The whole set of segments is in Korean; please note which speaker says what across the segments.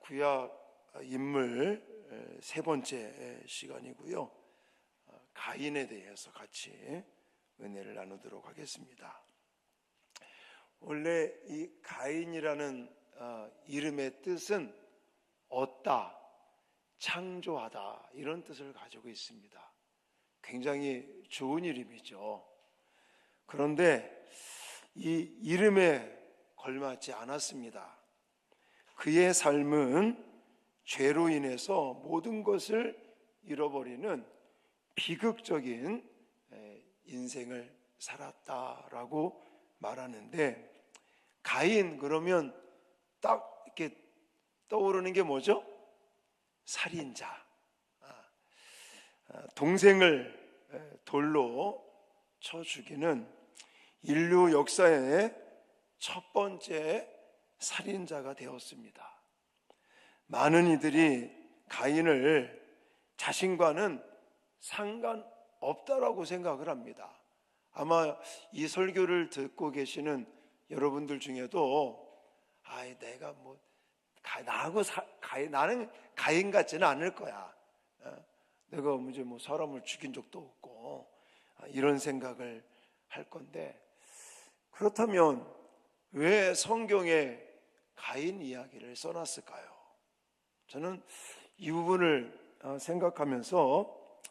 Speaker 1: 구약 인물 세 번째 시간이고요. 가인에 대해서 같이 은혜를 나누도록 하겠습니다. 원래 이 가인이라는 이름의 뜻은 얻다, 창조하다 이런 뜻을 가지고 있습니다. 굉장히 좋은 이름이죠. 그런데 이 이름에 걸맞지 않았습니다. 그의 삶은 죄로 인해서 모든 것을 잃어버리는 비극적인 인생을 살았다라고 말하는데, 가인 그러면 딱 이렇게 떠오르는 게 뭐죠? 살인자, 동생을 돌로 쳐 죽이는 인류 역사의 첫 번째 살인자가 되었습니다. 많은 이들이 가인을 자신과는 상관없다라고 생각을 합니다. 아마 이 설교를 듣고 계시는 여러분들 중에도 내가 나하고 나는 가인 같지는 않을 거야. 내가 이제 사람을 죽인 적도 없고 이런 생각을 할 건데, 그렇다면 왜 성경에 가인 이야기를 써놨을까요? 저는 이 부분을 생각하면서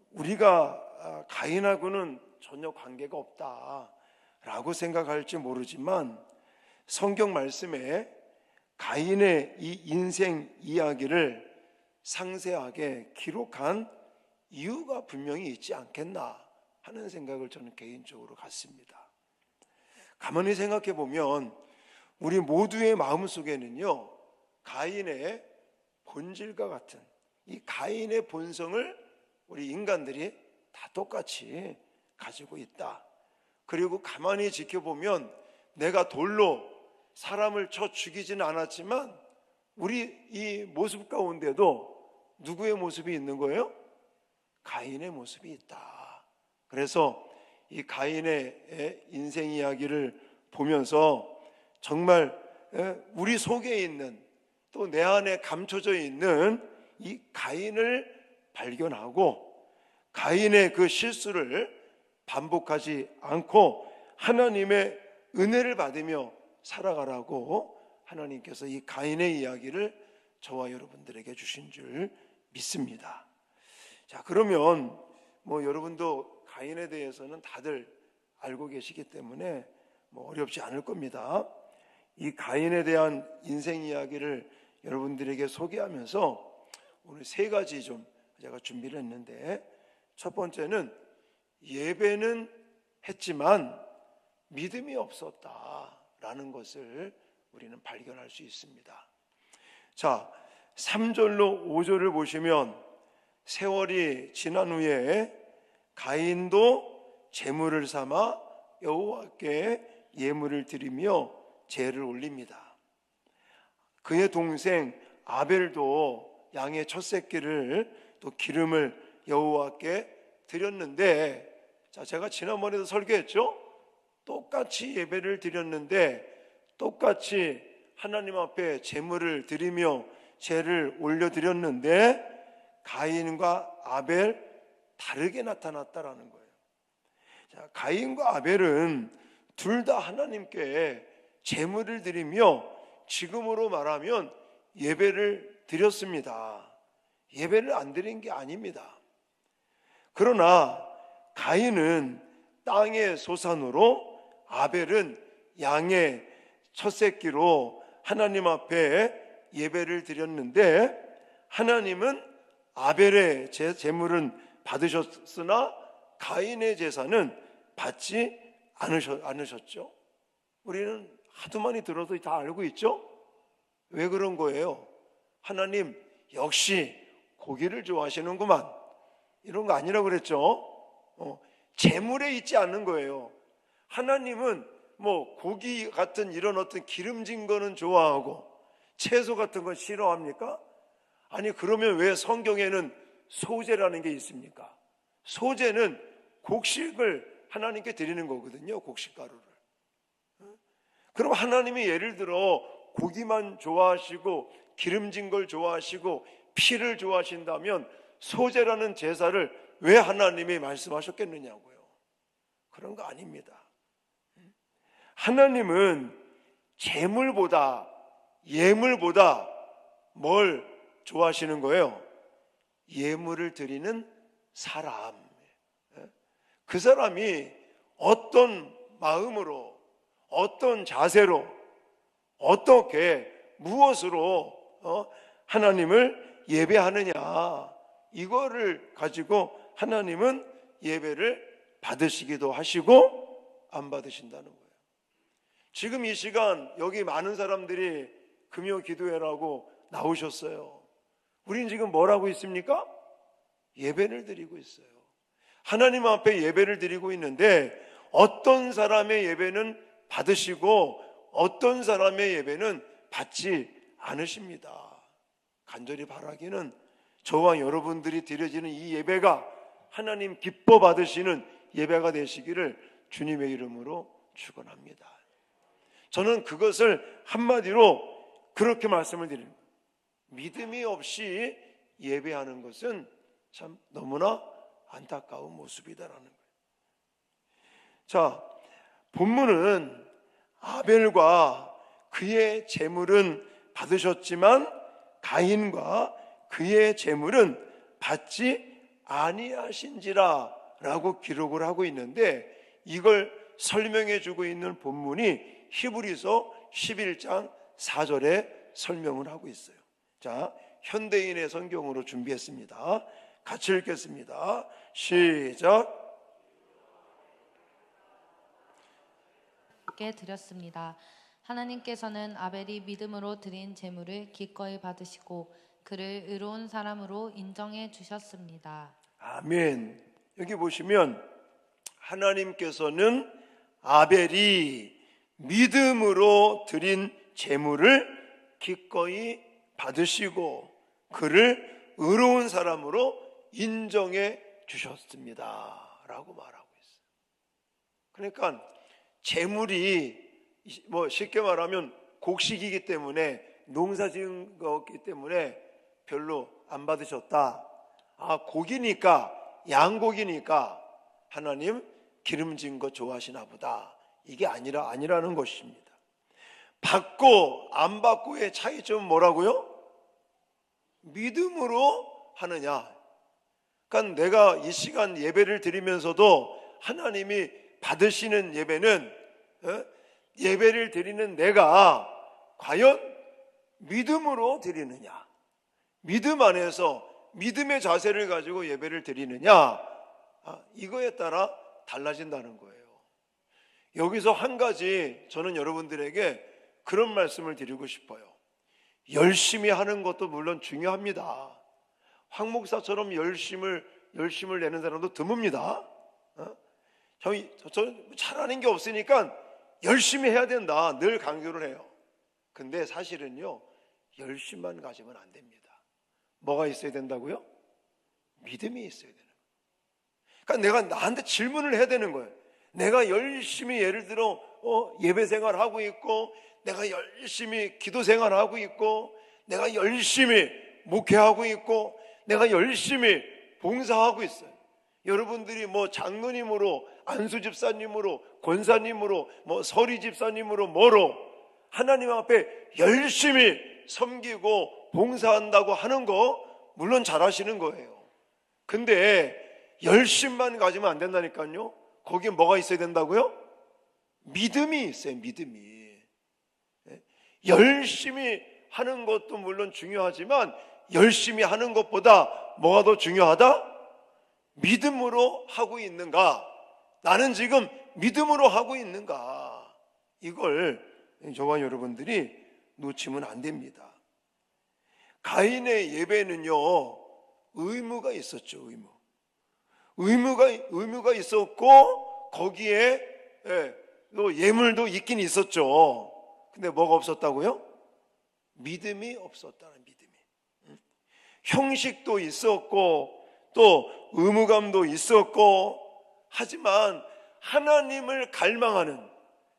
Speaker 1: 우리가 가인하고는 전혀 관계가 없다라고 생각할지 모르지만, 성경 말씀에 가인의 이 인생 이야기를 상세하게 기록한 이유가 분명히 있지 않겠나 하는 생각을 저는 개인적으로 갖습니다. 가만히 생각해 보면 우리 모두의 마음속에는요, 가인의 본질과 같은 이 가인의 본성을 우리 인간들이 다 똑같이 가지고 있다. 그리고 가만히 지켜보면 내가 돌로 사람을 쳐 죽이지는 않았지만 우리 이 모습 가운데도 누구의 모습이 있는 거예요? 가인의 모습이 있다. 그래서 이 가인의 인생 이야기를 보면서 정말 우리 속에 있는, 또 내 안에 감춰져 있는 이 가인을 발견하고 가인의 그 실수를 반복하지 않고 하나님의 은혜를 받으며 살아가라고 하나님께서 이 가인의 이야기를 저와 여러분들에게 주신 줄 믿습니다. 자, 그러면 여러분도 가인에 대해서는 다들 알고 계시기 때문에 어렵지 않을 겁니다. 이 가인에 대한 인생 이야기를 여러분들에게 소개하면서 오늘 세 가지 좀 제가 준비를 했는데, 첫 번째는 예배는 했지만 믿음이 없었다라는 것을 우리는 발견할 수 있습니다. 자, 3절로 5절을 보시면 세월이 지난 후에 가인도 제물을 삼아 여호와께 예물을 드리며 제를 올립니다. 그의 동생 아벨도 양의 첫 새끼를 또 기름을 여호와께 드렸는데, 자, 제가 지난번에도 설교했죠? 똑같이 예배를 드렸는데 똑같이 하나님 앞에 제물을 드리며 제를 올려드렸는데 가인과 아벨 다르게 나타났다라는 거예요. 자, 가인과 아벨은 둘 다 하나님께 제물을 드리며 지금으로 말하면 예배를 드렸습니다. 예배를 안 드린 게 아닙니다. 그러나 가인은 땅의 소산으로, 아벨은 양의 첫 새끼로 하나님 앞에 예배를 드렸는데 하나님은 아벨의 제물은 받으셨으나 가인의 제사는 받지 않으셨죠. 우리는 하도 많이 들어도 다 알고 있죠? 왜 그런 거예요? 하나님 역시 고기를 좋아하시는구만, 이런 거 아니라고 그랬죠? 제물에 있지 않는 거예요. 하나님은 고기 같은 이런 어떤 기름진 거는 좋아하고 채소 같은 건 싫어합니까? 아니, 그러면 왜 성경에는 소제라는 게 있습니까? 소제는 곡식을 하나님께 드리는 거거든요. 곡식가루를. 그럼 하나님이 예를 들어 고기만 좋아하시고 기름진 걸 좋아하시고 피를 좋아하신다면 소제라는 제사를 왜 하나님이 말씀하셨겠느냐고요. 그런 거 아닙니다. 하나님은 제물보다 예물보다 뭘 좋아하시는 거예요? 예물을 드리는 사람. 그 사람이 어떤 마음으로, 어떤 자세로, 어떻게, 무엇으로 하나님을 예배하느냐, 이거를 가지고 하나님은 예배를 받으시기도 하시고 안 받으신다는 거예요. 지금 이 시간 여기 많은 사람들이 금요 기도회라고 나오셨어요. 우린 지금 뭘 하고 있습니까? 예배를 드리고 있어요. 하나님 앞에 예배를 드리고 있는데 어떤 사람의 예배는 받으시고 어떤 사람의 예배는 받지 않으십니다. 간절히 바라기는 저와 여러분들이 드려지는 이 예배가 하나님 기뻐 받으시는 예배가 되시기를 주님의 이름으로 축원합니다. 저는 그것을 한마디로 그렇게 말씀을 드립니다. 믿음이 없이 예배하는 것은 참 너무나 안타까운 모습이다라는 거예요. 자, 본문은 아벨과 그의 제물은 받으셨지만 가인과 그의 제물은 받지 아니하신지라 라고 기록을 하고 있는데, 이걸 설명해 주고 있는 본문이 히브리서 11장 4절에 설명을 하고 있어요. 자, 현대인의 성경으로 준비했습니다. 같이 읽겠습니다. 시작.
Speaker 2: 께 드렸습니다. 하나님께서는 아벨이 믿음으로 드린 제물을 기꺼이 받으시고 그를 의로운 사람으로 인정해 주셨습니다.
Speaker 1: 아멘. 여기 보시면 하나님께서는 아벨이 믿음으로 드린 제물을 기꺼이 받으시고 그를 의로운 사람으로 인정해 주셨습니다 라고 말하고 있어요. 그러니까 제물이 뭐 쉽게 말하면 곡식이기 때문에, 농사 지은 거기 때문에 별로 안 받으셨다. 아, 고기니까, 양고기니까 하나님 기름진 거 좋아하시나 보다. 이게 아니라는 것입니다. 받고 안 받고의 차이점은 뭐라고요? 믿음으로 하느냐. 그러니까 내가 이 시간 예배를 드리면서도 하나님이 받으시는 예배는, 예배를 드리는 내가 과연 믿음으로 드리느냐, 믿음 안에서 믿음의 자세를 가지고 예배를 드리느냐, 이거에 따라 달라진다는 거예요. 여기서 한 가지 저는 여러분들에게 그런 말씀을 드리고 싶어요. 열심히 하는 것도 물론 중요합니다. 황 목사처럼 열심을 내는 사람도 드뭅니다. 저 잘하는 게 없으니까 열심히 해야 된다, 늘 강조를 해요. 근데 사실은요, 열심만 가지면 안 됩니다. 뭐가 있어야 된다고요? 믿음이 있어야 되는 거예요. 그러니까 내가 나한테 질문을 해야 되는 거예요. 내가 열심히 예를 들어 예배 생활하고 있고, 내가 열심히 기도 생활하고 있고, 내가 열심히 목회하고 있고, 내가 열심히 봉사하고 있어요. 여러분들이 뭐 장로님으로, 안수 집사님으로, 권사님으로, 뭐 서리 집사님으로, 뭐로 하나님 앞에 열심히 섬기고 봉사한다고 하는 거 물론 잘하시는 거예요. 근데 열심만 가지면 안 된다니까요. 거기에 뭐가 있어야 된다고요? 믿음이 있어요. 믿음이. 열심히 하는 것도 물론 중요하지만 열심히 하는 것보다 뭐가 더 중요하다? 믿음으로 하고 있는가? 나는 지금 믿음으로 하고 있는가? 이걸 저와 여러분들이 놓치면 안 됩니다. 가인의 예배는요, 의무가 있었죠. 의무가 있었고, 거기에 또 예물도 있긴 있었죠. 근데 뭐가 없었다고요? 믿음이 없었다는 믿음이. 형식도 있었고 또 의무감도 있었고, 하지만 하나님을 갈망하는,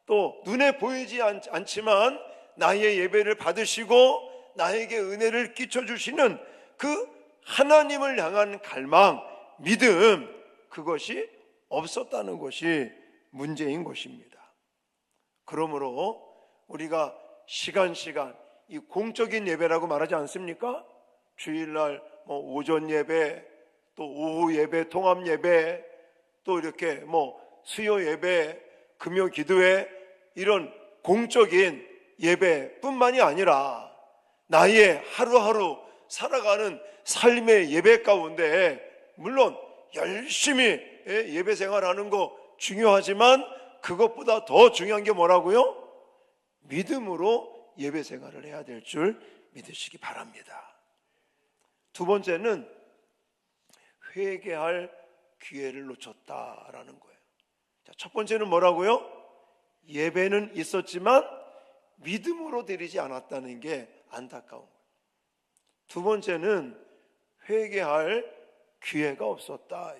Speaker 1: 또 눈에 보이지 않지만 나의 예배를 받으시고 나에게 은혜를 끼쳐주시는 그 하나님을 향한 갈망, 믿음, 그것이 없었다는 것이 문제인 것입니다. 그러므로 우리가 시간 이 공적인 예배라고 말하지 않습니까? 주일날 오전 예배, 또 오후 예배, 통합 예배, 또 이렇게 수요 예배, 금요 기도회, 이런 공적인 예배뿐만이 아니라 나의 하루하루 살아가는 삶의 예배 가운데 물론 열심히 예배 생활하는 거 중요하지만 그것보다 더 중요한 게 뭐라고요? 믿음으로 예배 생활을 해야 될 줄 믿으시기 바랍니다. 두 번째는 회개할 기회를 놓쳤다라는 거예요. 자, 첫 번째는 뭐라고요? 예배는 있었지만 믿음으로 드리지 않았다는 게 안타까운 거예요. 두 번째는 회개할 기회가 없었다.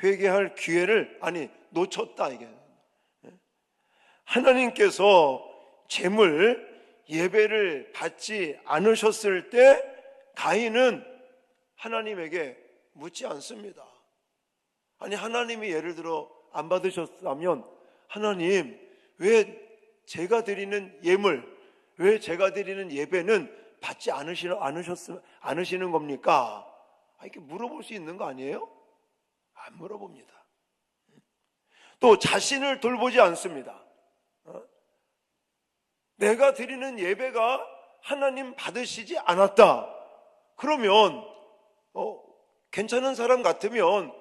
Speaker 1: 회개할 기회를 놓쳤다. 이게 하나님께서 제물 예배를 받지 않으셨을 때 가인은 하나님에게 묻지 않습니다. 하나님이 예를 들어 안 받으셨다면 하나님, 왜 제가 드리는 예물, 왜 제가 드리는 예배는 받지 않으시는 겁니까? 이렇게 물어볼 수 있는 거 아니에요? 안 물어봅니다. 또 자신을 돌보지 않습니다. 내가 드리는 예배가 하나님 받으시지 않았다. 그러면 괜찮은 사람 같으면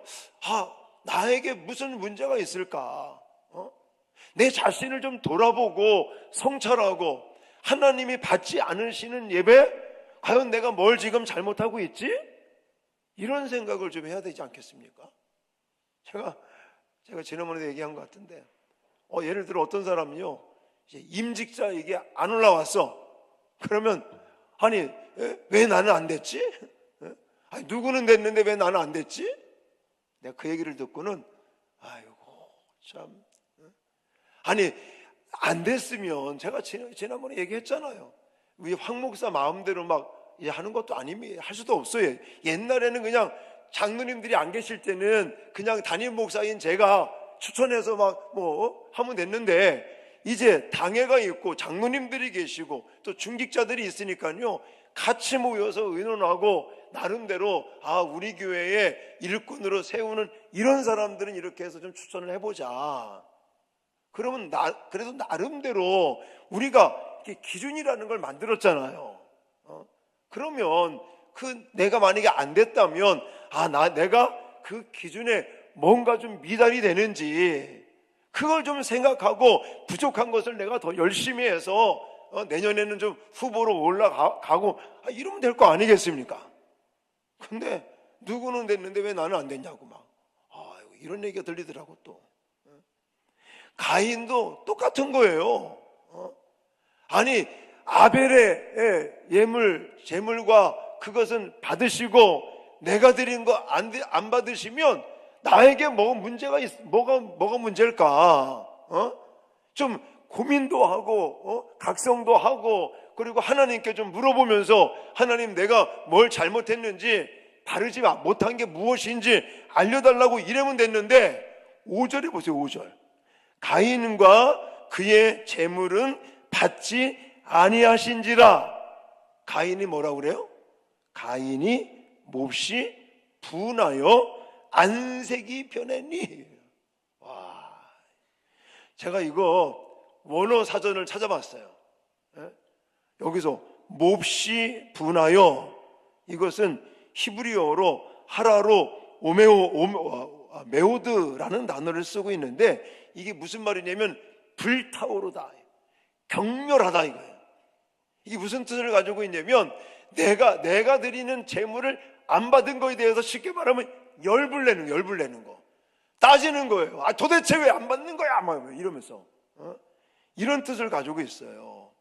Speaker 1: 나에게 무슨 문제가 있을까? 내 자신을 좀 돌아보고 성찰하고 하나님이 받지 않으시는 예배? 과연 내가 뭘 지금 잘못하고 있지? 이런 생각을 좀 해야 되지 않겠습니까? 제가 지난번에 얘기한 것 같은데 예를 들어 어떤 사람은요, 이제 임직자 이게 안 올라왔어. 그러면 왜 나는 안 됐지? 누구는 됐는데 왜 나는 안 됐지? 내가 그 얘기를 듣고는 아이고 참, 안 됐으면 제가 지난번에 얘기했잖아요. 우리 황 목사 마음대로 막 하는 것도 아닙니다. 할 수도 없어요. 옛날에는 그냥 장로님들이 안 계실 때는 그냥 담임 목사인 제가 추천해서 하면 됐는데, 이제 당회가 있고 장로님들이 계시고 또 중직자들이 있으니까요, 같이 모여서 의논하고 나름대로 우리 교회의 일꾼으로 세우는 이런 사람들은 이렇게 해서 좀 추천을 해보자. 그러면 그래도 나름대로 우리가 기준이라는 걸 만들었잖아요. 그러면 내가 만약에 안 됐다면 내가 그 기준에 뭔가 좀 미달이 되는지 그걸 좀 생각하고 부족한 것을 내가 더 열심히 해서 내년에는 좀 후보로 올라가고 이러면 될 거 아니겠습니까? 근데 누구는 됐는데 왜 나는 안 됐냐고 이런 얘기가 들리더라고. 또 가인도 똑같은 거예요. 아벨의 제물과 그것은 받으시고 내가 드린 거 안 받으시면 나에게 뭐가 문제일까? 좀 고민도 하고 각성도 하고, 그리고 하나님께 좀 물어보면서 하나님, 내가 뭘 잘못했는지, 바르지 못한 게 무엇인지 알려달라고 이러면 됐는데, 5절에 보세요. 5절. 가인과 그의 제물은 받지 아니하신지라. 가인이 뭐라고 그래요? 가인이 몹시 분하여 안색이 변했니? 와, 제가 이거 원어 사전을 찾아봤어요. 여기서 몹시 분하여, 이것은 히브리어로 하라로 메오드라는 단어를 쓰고 있는데, 이게 무슨 말이냐면 불타오르다, 격렬하다 이거예요. 이게 무슨 뜻을 가지고 있냐면 내가 드리는 제물을 안 받은 거에 대해서 쉽게 말하면 열불 내는 거, 따지는 거예요. 도대체 왜 안 받는 거야? 이러면서 이런 뜻을 가지고 있어요.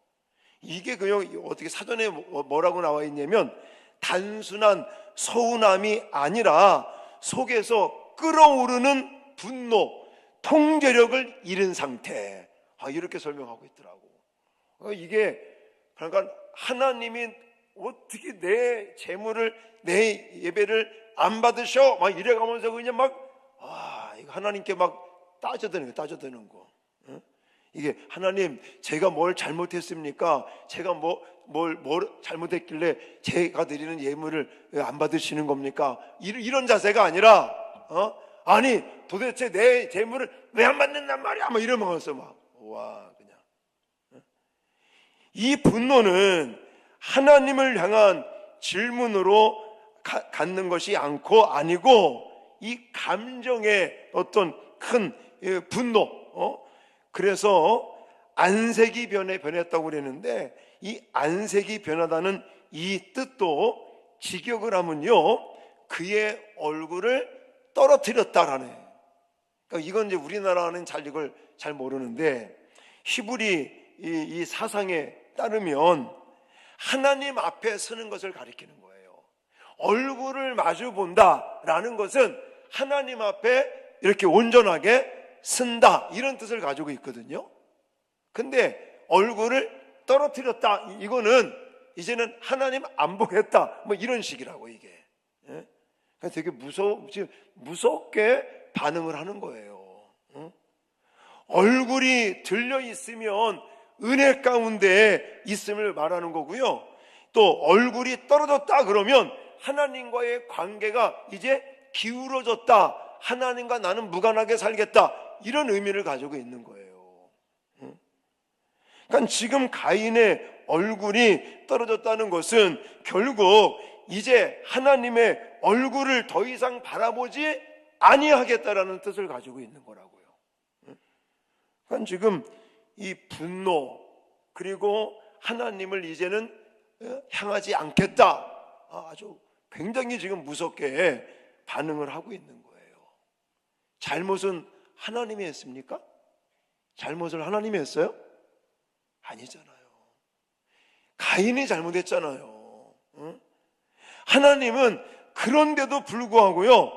Speaker 1: 이게 그냥 어떻게 사전에 뭐라고 나와 있냐면 단순한 서운함이 아니라 속에서 끓어오르는 분노, 통제력을 잃은 상태, 이렇게 설명하고 있더라고. 이게 그러니까 하나님이 어떻게 내 재물을, 내 예배를 안 받으셔? 막 이래가면서 그냥 이거 하나님께 막 따져드는 거. 어? 이게 하나님, 제가 뭘 잘못했습니까? 제가 뭘 잘못했길래 제가 드리는 예물을 안 받으시는 겁니까? 이런 자세가 아니라, 아니 도대체 내 재물을 왜 안 받는단 말이야? 막 이러면서 그냥. 이 분노는 하나님을 향한 질문으로 갖는 것이 아니고 이 감정의 어떤 큰 분노. 그래서 안색이 변했다고 그랬는데, 이 안색이 변하다는 이 뜻도 직역을 하면요, 그의 얼굴을 떨어뜨렸다라네. 그러니까 이건 이제 우리나라는 이걸 잘 모르는데, 히브리 이 사상에 따르면 하나님 앞에 서는 것을 가리키는 거예요. 얼굴을 마주 본다라는 것은 하나님 앞에 이렇게 온전하게 쓴다, 이런 뜻을 가지고 있거든요. 근데 얼굴을 떨어뜨렸다, 이거는 이제는 하나님 안 보겠다, 이런 식이라고, 이게. 예? 되게 무섭게 반응을 하는 거예요. 얼굴이 들려 있으면 은혜 가운데 있음을 말하는 거고요. 또 얼굴이 떨어졌다 그러면 하나님과의 관계가 이제 기울어졌다, 하나님과 나는 무관하게 살겠다, 이런 의미를 가지고 있는 거예요. 그러니까 지금 가인의 얼굴이 떨어졌다는 것은 결국 이제 하나님의 얼굴을 더 이상 바라보지 아니하겠다라는 뜻을 가지고 있는 거라고요. 그러니까 지금 이 분노, 그리고 하나님을 이제는 향하지 않겠다, 아주 굉장히 지금 무섭게 반응을 하고 있는 거예요. 잘못은 하나님이 했습니까? 잘못을 하나님이 했어요? 아니잖아요. 가인이 잘못했잖아요. 하나님은 그런데도 불구하고요,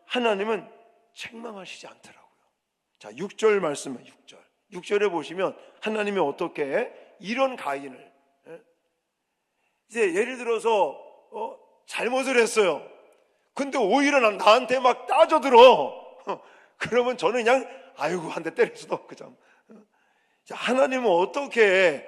Speaker 1: 하나님은 책망하시지 않더라고요. 자, 6절 말씀, 6절에 보시면 하나님이 어떻게 이런 가인을, 이제 예를 들어서 잘못을 했어요. 근데 오히려 나한테 막 따져들어. 그러면 저는 그냥 한 대 때릴 수도 없고. 자, 하나님은 어떻게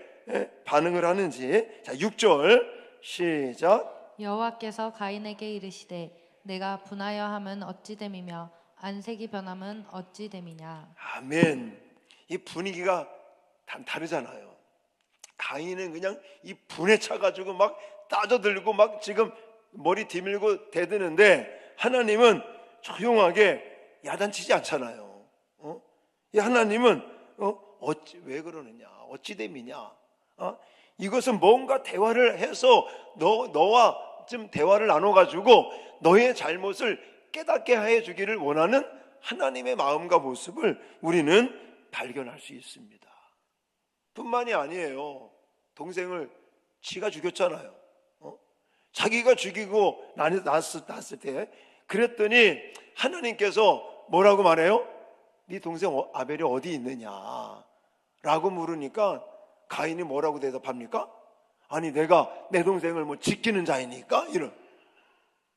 Speaker 1: 반응을 하는지. 자, 6절 시작.
Speaker 2: 여호와께서 가인에게 이르시되 내가 분하여 함은 어찌 됨이며 안색이 변함은 어찌 됨이냐.
Speaker 1: 아멘. 이 분위기가 다르잖아요. 가인은 그냥 이 분에 차가지고 막 따져들고 막 지금 머리 디밀고 대드는데, 하나님은 조용하게 야단치지 않잖아요. 이 하나님은 왜 그러느냐, 어찌 됨이냐, 이것은 뭔가 대화를 해서 너와 좀 대화를 나눠가지고 너의 잘못을 깨닫게 해 주기를 원하는 하나님의 마음과 모습을 우리는 발견할 수 있습니다. 뿐만이 아니에요. 동생을 지가 죽였잖아요. 자기가 죽이고 낳았을 때 그랬더니 하나님께서 뭐라고 말해요? 네 동생 아벨이 어디 있느냐 라고 물으니까 가인이 뭐라고 대답합니까? 아니 내가 내 동생을 지키는 자이니까,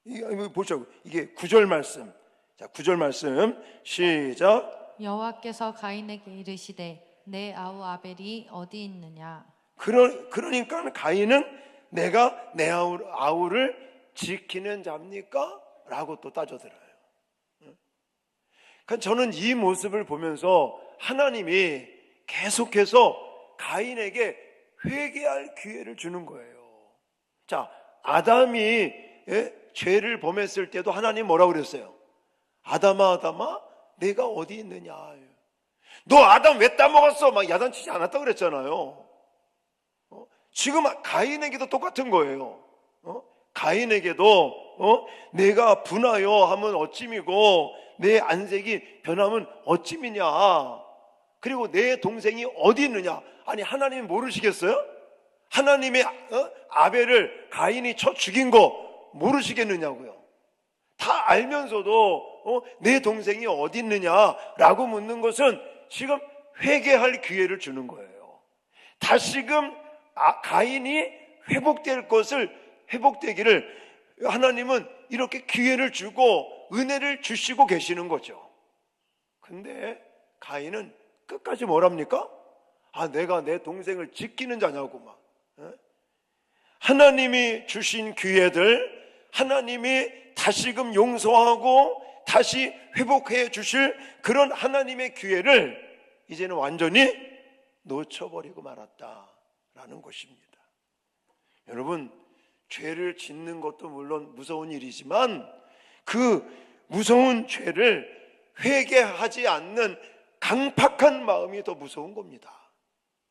Speaker 1: 이거 보자고. 이게 9절 말씀. 자, 9절 말씀 시작.
Speaker 2: 여호와께서 가인에게 이르시되 내 아우 아벨이 어디 있느냐.
Speaker 1: 그러니까 가인은 내가 내 아우를 지키는 자입니까? 라고 또 따져들어요. 그러니까 저는 이 모습을 보면서 하나님이 계속해서 가인에게 회개할 기회를 주는 거예요. 자, 아담이 죄를 범했을 때도 하나님 뭐라고 그랬어요? 아담아 내가 어디 있느냐. 너 아담 왜 따먹었어? 막 야단치지 않았다고 그랬잖아요. 지금 가인에게도 똑같은 거예요. 가인에게도 내가 분하여 하면 어찌미고 내 안색이 변하면 어찌미냐, 그리고 내 동생이 어디 있느냐. 아니 하나님이 모르시겠어요? 하나님이 아벨을 가인이 쳐 죽인 거 모르시겠느냐고요. 다 알면서도 내 동생이 어디 있느냐라고 묻는 것은 지금 회개할 기회를 주는 거예요. 다시금 가인이 회복되기를 하나님은 이렇게 기회를 주고 은혜를 주시고 계시는 거죠. 근데 가인은 끝까지 뭐랍니까? 내가 내 동생을 지키는 자냐고 막. 하나님이 주신 기회들, 하나님이 다시금 용서하고 다시 회복해 주실 그런 하나님의 기회를 이제는 완전히 놓쳐버리고 말았다라는 것입니다. 여러분, 죄를 짓는 것도 물론 무서운 일이지만 그 무서운 죄를 회개하지 않는 강팍한 마음이 더 무서운 겁니다.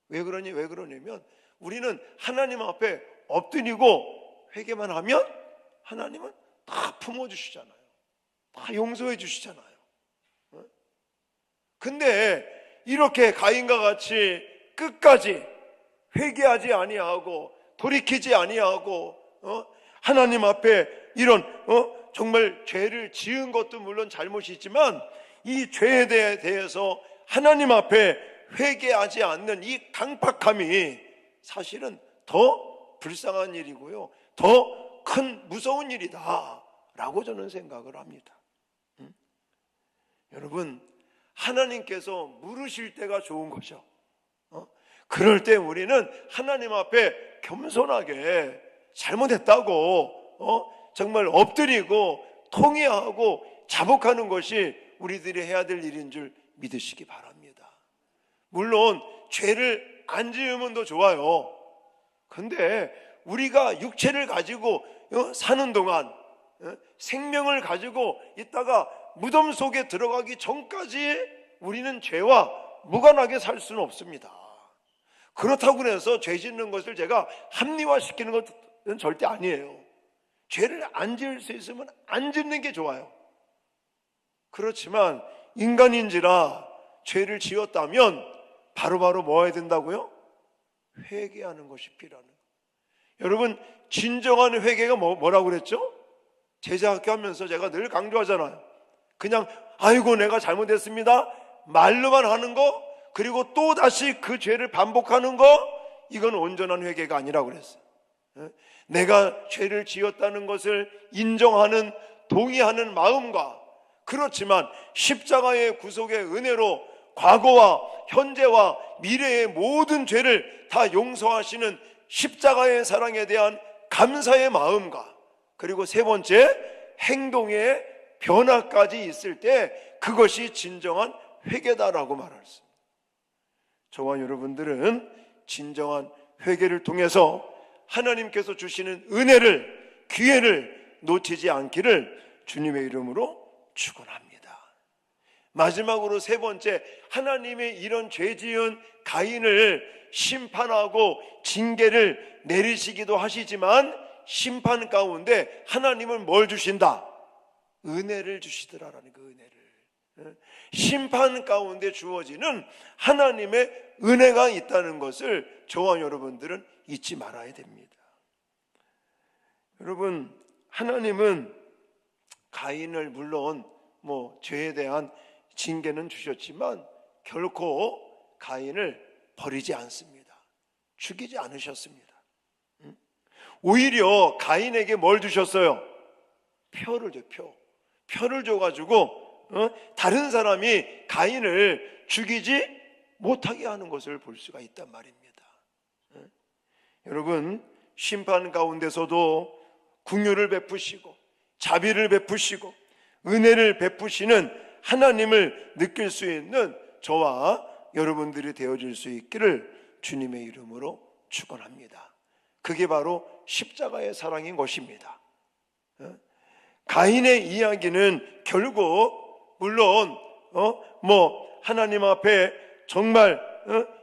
Speaker 1: 왜 그러냐면 우리는 하나님 앞에 엎드리고 회개만 하면 하나님은 다 품어주시잖아요. 다 용서해 주시잖아요. 근데 이렇게 가인과 같이 끝까지 회개하지 아니하고 돌이키지 아니하고 하나님 앞에 이런 정말 죄를 지은 것도 물론 잘못이 있지만 이 죄에 대해서 하나님 앞에 회개하지 않는 이 강팍함이 사실은 더 불쌍한 일이고요, 더 큰 무서운 일이다 라고 저는 생각을 합니다. 여러분, 하나님께서 물으실 때가 좋은 거죠. 그럴 때 우리는 하나님 앞에 겸손하게 잘못했다고 정말 엎드리고 통회하고 자복하는 것이 우리들이 해야 될 일인 줄 믿으시기 바랍니다. 물론 죄를 안 지으면 더 좋아요. 근데 우리가 육체를 가지고 사는 동안 생명을 가지고 있다가 무덤 속에 들어가기 전까지 우리는 죄와 무관하게 살 수는 없습니다. 그렇다고 해서 죄 짓는 것을 제가 합리화시키는 것은 절대 아니에요. 죄를 안 지을 수 있으면 안 짓는 게 좋아요. 그렇지만 인간인지라 죄를 지었다면 바로바로 뭐 해야 된다고요? 회개하는 것이 필요하는 거예요. 여러분, 진정한 회개가 뭐라고 그랬죠? 제자학교 하면서 제가 늘 강조하잖아요. 그냥 아이고 내가 잘못했습니다 말로만 하는 거, 그리고 또 다시 그 죄를 반복하는 거, 이건 온전한 회개가 아니라고 그랬어요. 내가 죄를 지었다는 것을 인정하는, 동의하는 마음과, 그렇지만 십자가의 구속의 은혜로 과거와 현재와 미래의 모든 죄를 다 용서하시는 십자가의 사랑에 대한 감사의 마음과, 그리고 세 번째, 행동의 변화까지 있을 때 그것이 진정한 회개다라고 말했습니다. 저와 여러분들은 진정한 회개를 통해서 하나님께서 주시는 은혜를, 기회를 놓치지 않기를 주님의 이름으로 축원합니다. 마지막으로 세 번째, 하나님의 이런 죄 지은 가인을 심판하고 징계를 내리시기도 하시지만 심판 가운데 하나님은 뭘 주신다? 은혜를 주시더라라는 그 은혜를. 심판 가운데 주어지는 하나님의 은혜가 있다는 것을 저와 여러분들은 잊지 말아야 됩니다. 여러분, 하나님은 가인을 물론 죄에 대한 징계는 주셨지만 결코 가인을 버리지 않습니다. 죽이지 않으셨습니다. 오히려 가인에게 뭘 주셨어요? 표를 줘요. 표를 줘가지고 다른 사람이 가인을 죽이지 못하게 하는 것을 볼 수가 있단 말입니다. 여러분, 심판 가운데서도 긍휼을 베푸시고 자비를 베푸시고 은혜를 베푸시는 하나님을 느낄 수 있는 저와 여러분들이 되어질 수 있기를 주님의 이름으로 축원합니다. 그게 바로 십자가의 사랑인 것입니다. 가인의 이야기는 결국 물론 하나님 앞에 정말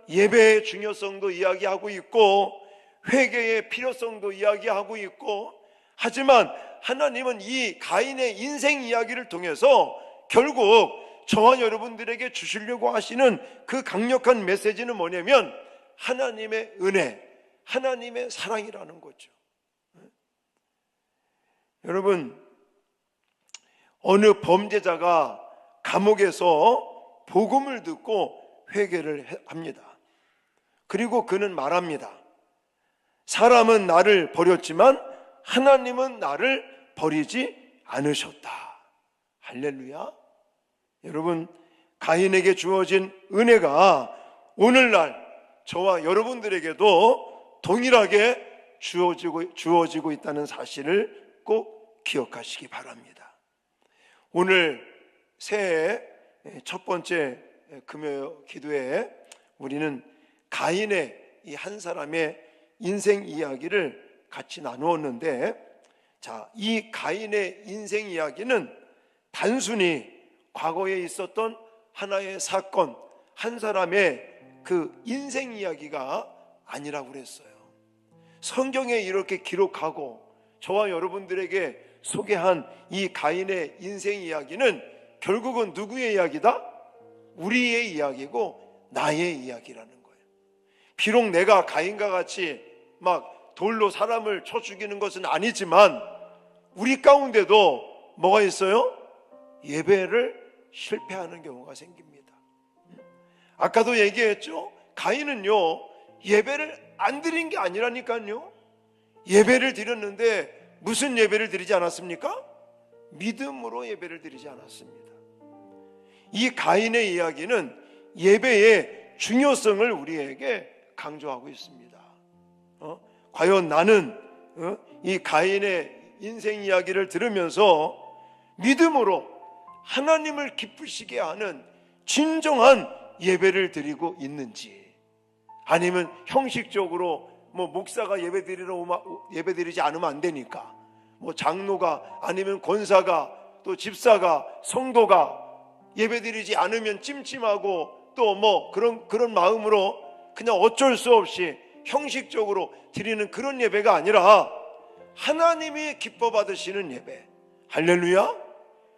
Speaker 1: 예배의 중요성도 이야기하고 있고 회개의 필요성도 이야기하고 있고, 하지만 하나님은 이 가인의 인생 이야기를 통해서 결국 저와 여러분들에게 주시려고 하시는 그 강력한 메시지는 뭐냐면 하나님의 은혜, 하나님의 사랑이라는 거죠. 여러분, 어느 범죄자가 감옥에서 복음을 듣고 회개를 합니다. 그리고 그는 말합니다. 사람은 나를 버렸지만 하나님은 나를 버리지 않으셨다. 할렐루야. 여러분, 가인에게 주어진 은혜가 오늘날 저와 여러분들에게도 동일하게 주어지고 있다는 사실을 꼭 기억하시기 바랍니다. 오늘 새해 첫 번째 금요 기도에 우리는 가인의 이 한 사람의 인생 이야기를 같이 나누었는데, 자, 이 가인의 인생 이야기는 단순히 과거에 있었던 하나의 사건, 한 사람의 그 인생 이야기가 아니라고 그랬어요. 성경에 이렇게 기록하고 저와 여러분들에게 소개한 이 가인의 인생 이야기는 결국은 누구의 이야기다? 우리의 이야기고 나의 이야기라는 거예요. 비록 내가 가인과 같이 막 돌로 사람을 쳐 죽이는 것은 아니지만 우리 가운데도 뭐가 있어요? 예배를 실패하는 경우가 생깁니다. 아까도 얘기했죠? 가인은요, 예배를 안 드린 게 아니라니까요. 예배를 드렸는데 무슨 예배를 드리지 않았습니까? 믿음으로 예배를 드리지 않았습니다. 이 가인의 이야기는 예배의 중요성을 우리에게 강조하고 있습니다. 과연 나는 이 가인의 인생 이야기를 들으면서 믿음으로 하나님을 기쁘시게 하는 진정한 예배를 드리고 있는지, 아니면 형식적으로 뭐 목사가 예배드리지 않으면 안 되니까, 뭐 장로가 아니면 권사가 또 집사가 성도가 예배드리지 않으면 찜찜하고 또 뭐 그런 마음으로 그냥 어쩔 수 없이 형식적으로 드리는 그런 예배가 아니라 하나님이 기뻐 받으시는 예배, 할렐루야,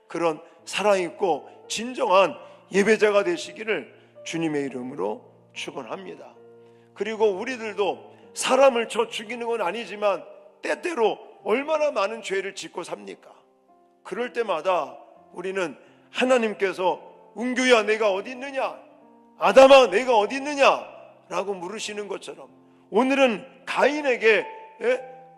Speaker 1: 그런 살아있고 진정한 예배자가 되시기를 주님의 이름으로 축원합니다. 그리고 우리들도 사람을 쳐 죽이는 건 아니지만 때때로 얼마나 많은 죄를 짓고 삽니까? 그럴 때마다 우리는 하나님께서 은규야 내가 어디 있느냐, 아담아 내가 어디 있느냐 라고 물으시는 것처럼 오늘은 가인에게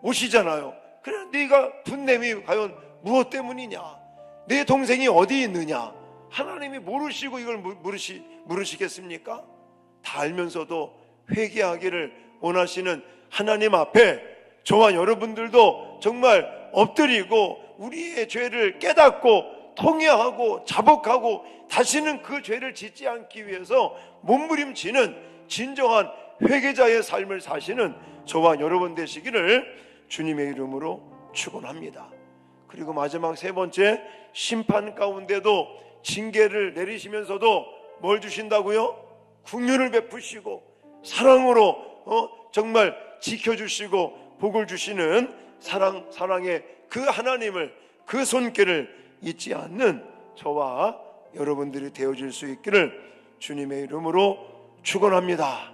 Speaker 1: 오시잖아요. 그래, 네가 분냄이 과연 무엇 때문이냐, 내 동생이 어디 있느냐, 하나님이 모르시고 이걸 물으시겠습니까? 다 알면서도 회개하기를 원하시는 하나님 앞에 저와 여러분들도 정말 엎드리고 우리의 죄를 깨닫고 통회하고 자복하고 다시는 그 죄를 짓지 않기 위해서 몸부림치는 진정한 회개자의 삶을 사시는 저와 여러분 되시기를 주님의 이름으로 축원합니다. 그리고 마지막 세 번째, 심판 가운데도 징계를 내리시면서도 뭘 주신다고요? 긍휼을 베푸시고 사랑으로 정말 지켜주시고 복을 주시는 사랑의 그 하나님을, 그 손길을 잊지 않는 저와 여러분들이 되어질 수 있기를 주님의 이름으로 축원합니다.